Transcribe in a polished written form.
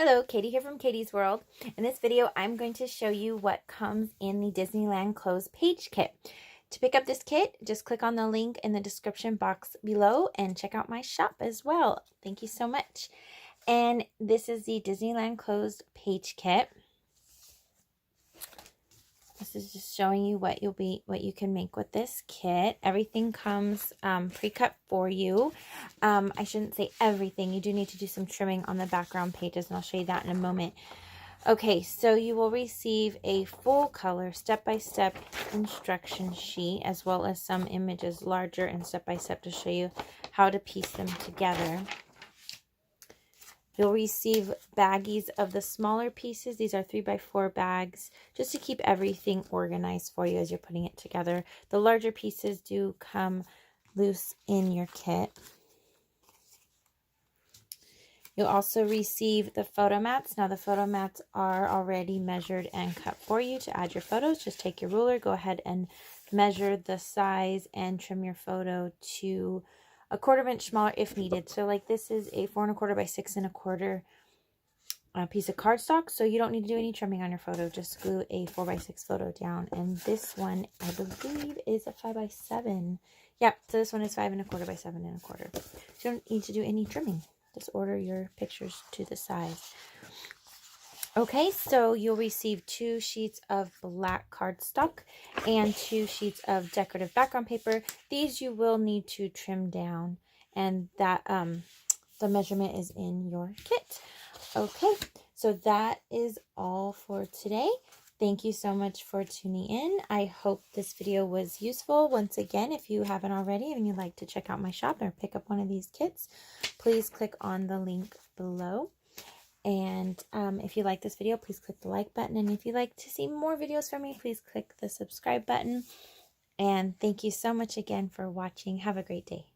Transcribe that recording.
Hello, Katie here from Katie's World. In this video, I'm going to show you what comes in the Disneyland Clothes Page Kit. To pick up this kit, just click on the link in the description box below and check out my shop as well. Thank you so much. And this is the Disneyland Clothes Page Kit. This is just showing you what you can make with this kit. Everything comes pre-cut for you. I shouldn't say everything. You do need to do some trimming on the background pages, and I'll show you that in a moment. Okay, so you will receive a full color step-by-step instruction sheet, as well as some images larger and step-by-step to show you how to piece them together. You'll receive baggies of the smaller pieces. These are 3x4 bags, just to keep everything organized for you as you're putting it together. The larger pieces do come loose in your kit. You'll also receive the photo mats. Now the photo mats are already measured and cut for you to add your photos. Just take your ruler, go ahead and measure the size and trim your photo to a 1/4 inch smaller if needed. So like this is a 4 1/4 by 6 1/4 piece of cardstock. So you don't need to do any trimming on your photo. Just glue a 4 by 6 photo down. And this one, I believe, is a 5 by 7. Yep, so this one is 5 1/4 by 7 1/4. So you don't need to do any trimming. Just order your pictures to the size. Okay, so you'll receive 2 sheets of black cardstock and 2 sheets of decorative background paper. These you will need to trim down, and that the measurement is in your kit. Okay, so that is all for today. Thank you so much for tuning in. I hope this video was useful. Once again, if you haven't already and you'd like to check out my shop or pick up one of these kits, please click on the link below. And if you like this video, please click the like button. And if you'd like to see more videos from me, please click the subscribe button. And thank you so much again for watching. Have a great day.